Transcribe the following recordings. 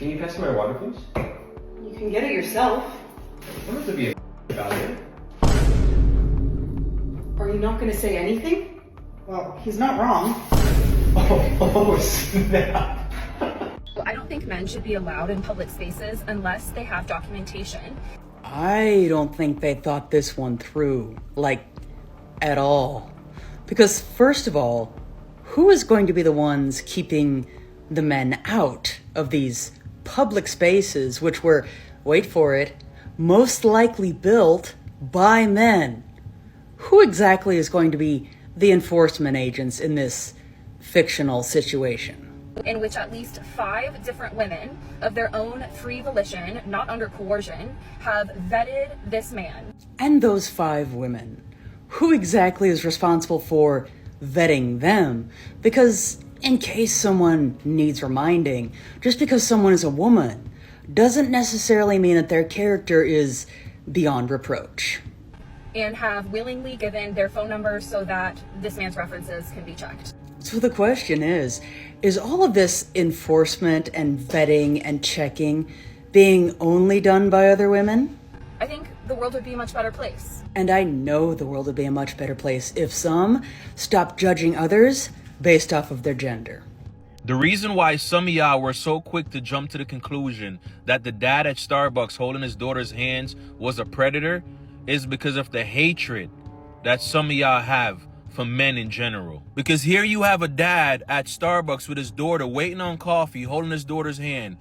Can you pass me my water, please? You can get it yourself. I'm not to be a about it. Are you not going to say anything? Well, he's not wrong. Oh, snap. I don't think men should be allowed in public spaces unless they have documentation. I don't think they thought this one through, like, at all. Because first of all, who is going to be the ones keeping the men out of these public spaces, which were, wait for it, most likely built by men? Who exactly is going to be the enforcement agents in this fictional situation? In which at least 5 different women of their own free volition, not under coercion, have vetted this man. And those 5 women, who exactly is responsible for vetting them? Because in case someone needs reminding, just because someone is a woman doesn't necessarily mean that their character is beyond reproach. And have willingly given their phone numbers so that this man's references can be checked. So the question is all of this enforcement and vetting and checking being only done by other women? I think the world would be a much better place. And I know the world would be a much better place if some stopped judging others based off of their gender. The reason why some of y'all were so quick to jump to the conclusion that the dad at Starbucks holding his daughter's hands was a predator is because of the hatred that some of y'all have for men in general. Because here you have a dad at Starbucks with his daughter waiting on coffee, holding his daughter's hand.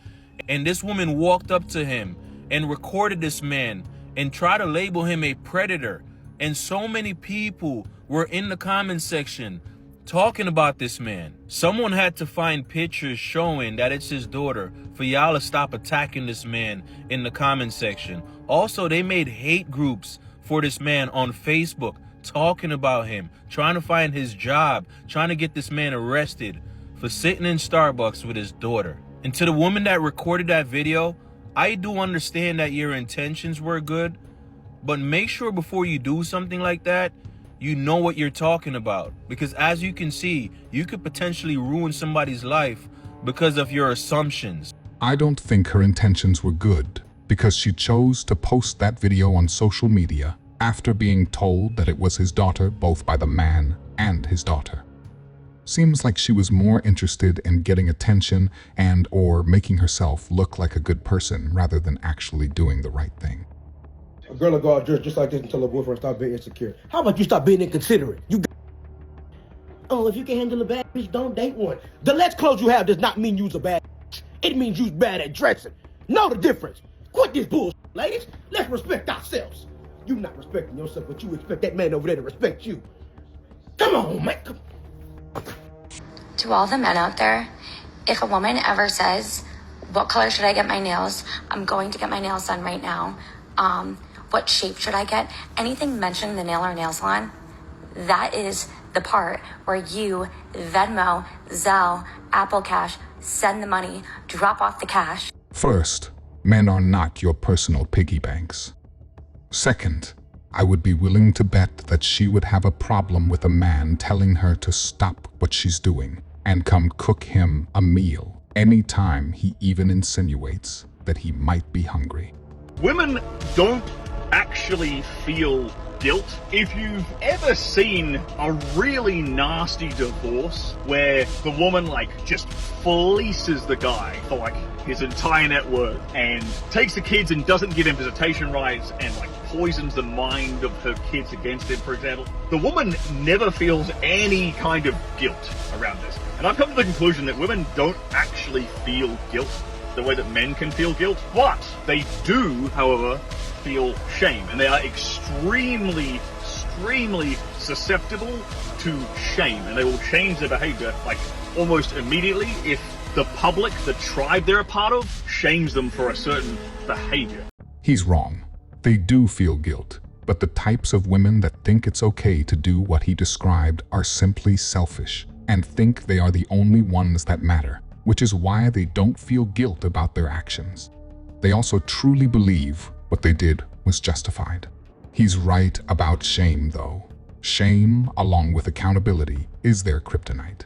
And this woman walked up to him and recorded this man and tried to label him a predator. And so many people were in the comment section talking about this man. Someone had to find pictures showing that it's his daughter for y'all to stop attacking this man in the comment section. Also, they made hate groups for this man on Facebook, talking about him, trying to find his job, trying to get this man arrested for sitting in Starbucks with his daughter. And to the woman that recorded that video, I do understand that your intentions were good, but make sure before you do something like that, you know what you're talking about. Because as you can see, you could potentially ruin somebody's life because of your assumptions. I don't think her intentions were good because she chose to post that video on social media after being told that it was his daughter both by the man and his daughter. Seems like she was more interested in getting attention and or making herself look like a good person rather than actually doing the right thing. A girl will go out just like this until her boyfriend stop being insecure. How about you stop being inconsiderate? Oh, if you can handle a bad bitch, don't date one. The less clothes you have does not mean you's a bad bitch. It means you's bad at dressing. Know the difference. Quit this bullshit, ladies. Let's respect ourselves. You not respecting yourself, but you expect that man over there to respect you. Come on, man. Come on. To all the men out there, if a woman ever says, what color should I get my nails? I'm going to get my nails done right now. What shape should I get? Anything mentioning the nail or nail salon, that is the part where you Venmo, Zelle, Apple Cash, send the money, drop off the cash. First, men are not your personal piggy banks. Second, I would be willing to bet that she would have a problem with a man telling her to stop what she's doing and come cook him a meal anytime he even insinuates that he might be hungry. Women don't actually feel guilt. If you've ever seen a really nasty divorce where the woman just fleeces the guy for his entire net worth and takes the kids and doesn't give him visitation rights and poisons the mind of her kids against him, for example, the woman never feels any kind of guilt around this. And I've come to the conclusion that women don't actually feel guilt the way that men can feel guilt, but they do, however, feel shame, and they are extremely susceptible to shame, and they will change their behavior almost immediately if the public, the tribe they're a part of, shames them for a certain behavior. He's wrong. They do feel guilt, but the types of women that think it's okay to do what he described are simply selfish and think they are the only ones that matter, which is why they don't feel guilt about their actions. They also truly believe what they did was justified. He's right about shame, though. Shame, along with accountability, is their kryptonite.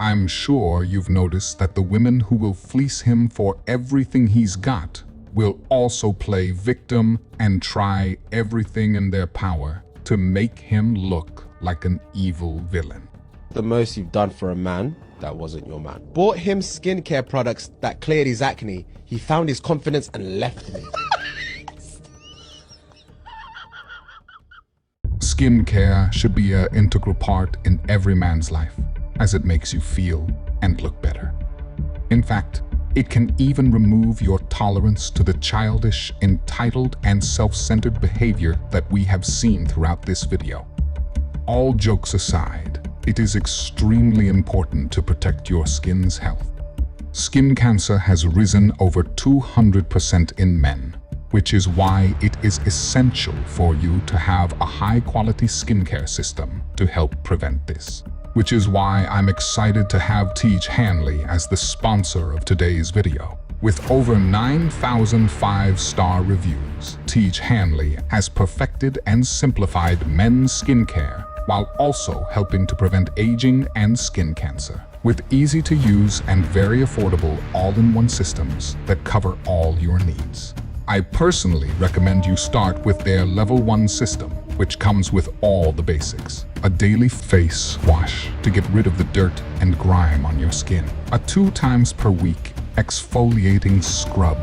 I'm sure you've noticed that the women who will fleece him for everything he's got will also play victim and try everything in their power to make him look like an evil villain. The most you've done for a man that wasn't your man. Bought him skincare products that cleared his acne. He found his confidence and left me. Skincare should be an integral part in every man's life, as it makes you feel and look better. In fact, it can even remove your tolerance to the childish, entitled, and self-centered behavior that we have seen throughout this video. All jokes aside, it is extremely important to protect your skin's health. Skin cancer has risen over 200% in men, which is why it is essential for you to have a high-quality skincare system to help prevent this. Which is why I'm excited to have Teach Hanley as the sponsor of today's video. With over 9,000 5-star reviews, Teach Hanley has perfected and simplified men's skincare while also helping to prevent aging and skin cancer. With easy-to-use and very affordable all-in-one systems that cover all your needs. I personally recommend you start with their Level 1 system, which comes with all the basics. A daily face wash to get rid of the dirt and grime on your skin. A 2 times per week exfoliating scrub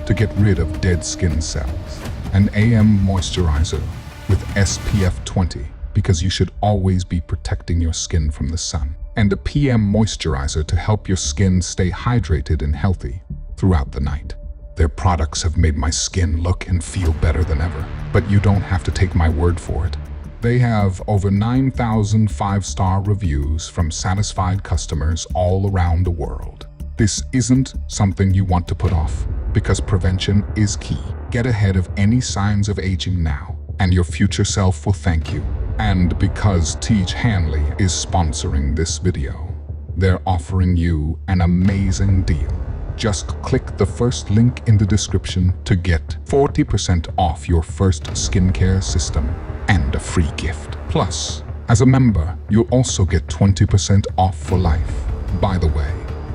to get rid of dead skin cells. An AM moisturizer with SPF 20 because you should always be protecting your skin from the sun. And a PM moisturizer to help your skin stay hydrated and healthy throughout the night. Their products have made my skin look and feel better than ever, but you don't have to take my word for it. They have over 9,000 5-star reviews from satisfied customers all around the world. This isn't something you want to put off, because prevention is key. Get ahead of any signs of aging now, and your future self will thank you. And because Teach Hanley is sponsoring this video, they're offering you an amazing deal. Just click the first link in the description to get 40% off your first skincare system and a free gift. Plus, as a member, you'll also get 20% off for life. By the way,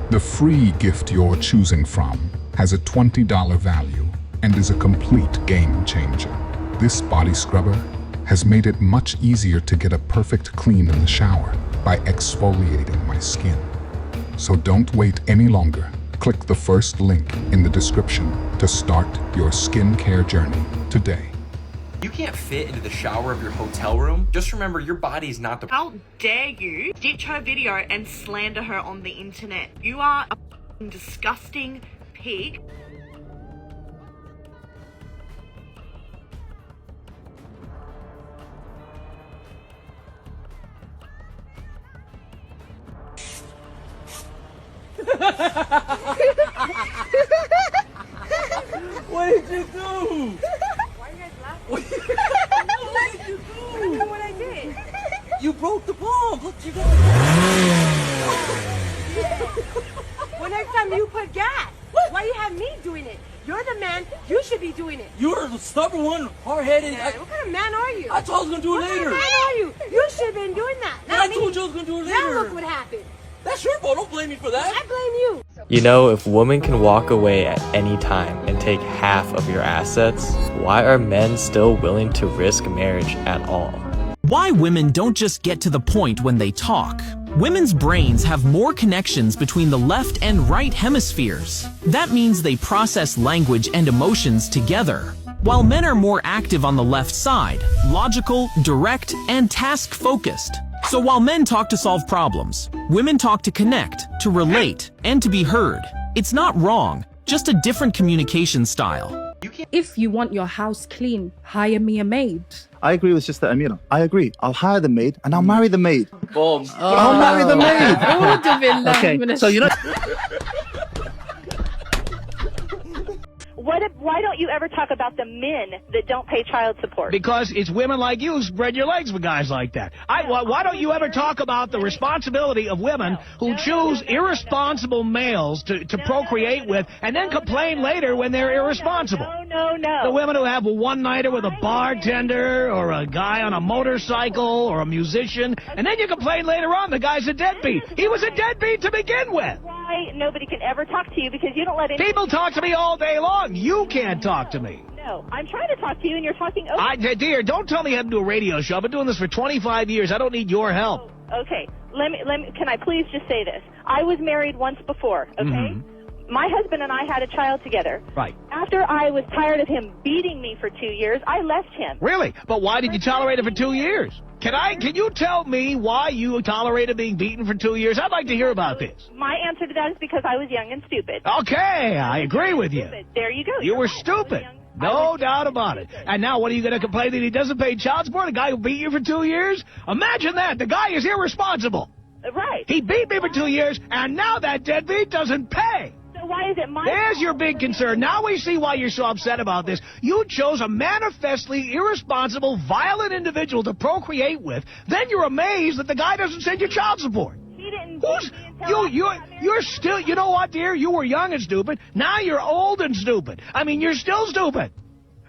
the free gift you're choosing from has a $20 value and is a complete game changer. This body scrubber has made it much easier to get a perfect clean in the shower by exfoliating my skin. So don't wait any longer. Click the first link in the description to start your skincare journey today. You can't fit into the shower of your hotel room. Just remember, your body is not the— How dare you ditch her video and slander her on the internet? You are a f***ing disgusting pig. What did you do? Why are you guys laughing? What did you do? I don't know what I did. You broke the bomb. Look, you got. Well, next time you put gas. Why you have me doing it? You're the man. You should be doing it. You're the stubborn one, hard-headed. What kind of man are you? I told you I was gonna do it later. What kind of man are you? You should have been doing that. Yeah, I told you I was gonna do it later. Now look what happened. That's your fault. Don't blame me for that. I blame you. You know, if women can walk away at any time and take half of your assets, why are men still willing to risk marriage at all? Why women don't just get to the point when they talk. Women's brains have more connections between the left and right hemispheres. That means they process language and emotions together. While men are more active on the left side, logical, direct, and task-focused. So while men talk to solve problems, women talk to connect, to relate, and to be heard. It's not wrong, just a different communication style. If you want your house clean, hire me a maid. I agree with Sister Amira. I agree. I'll hire the maid and I'll marry the maid. Boom. I'll marry the maid. Okay, so you know. What Why don't you ever talk about the men that don't pay child support? Because it's women like you who spread your legs for guys like that. Why don't you ever talk about the responsibility of women who choose irresponsible males to procreate with and then complain later when they're irresponsible? No. The women who have a one-nighter with a bartender or a guy on a motorcycle or a musician, and then you complain later on the guy's a deadbeat. He was a deadbeat to begin with. Why nobody can ever talk to you because you don't let any... People talk to me all day long. You can't talk to me. No, I'm trying to talk to you and you're talking over... Dear, don't tell me you have to do a radio show. I've been doing this for 25 years. I don't need your help. Okay, let me, can I please just say this? I was married once before, okay? Mm-hmm. My husband and I had a child together. Right. After I was tired of him beating me for 2 years, I left him. Really? But why did you tolerate it for 2 years? Can you tell me why you tolerated being beaten for 2 years? I'd like to hear about this. My answer to that is because I was young and stupid. Okay, I agree with you. There you go. You were stupid. No doubt about it. And now what are you going to complain that he doesn't pay child support? The guy who beat you for 2 years? Imagine that. The guy is irresponsible. Right. He beat me for 2 years, and now that deadbeat doesn't pay. So why is it my There's your big concern. Now we see why you're so upset about this. You chose a manifestly irresponsible, violent individual to procreate with. Then you're amazed that the guy doesn't send you child support. He didn't... You're still... You know what, dear? You were young and stupid. Now you're old and stupid. I mean, you're still stupid.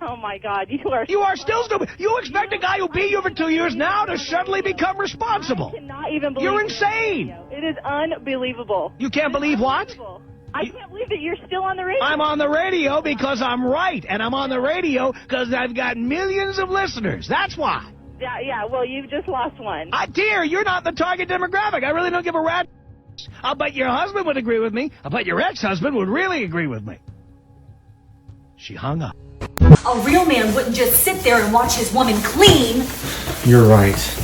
Oh, my God. You are still stupid. You expect a guy who beat you for 2 years now to suddenly become responsible. I cannot even believe You're insane. It is unbelievable. You can't believe what? I can't believe that you're still on the radio. I'm on the radio because I'm right, and I'm on the radio because I've got millions of listeners. That's why. Yeah, well, you've just lost one. Dear, you're not the target demographic. I really don't give a rat. I'll bet your husband would agree with me. I'll bet your ex-husband would really agree with me. She hung up. A real man wouldn't just sit there and watch his woman clean. You're right.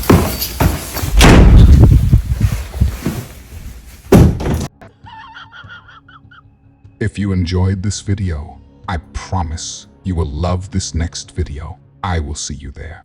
If you enjoyed this video, I promise you will love this next video. I will see you there.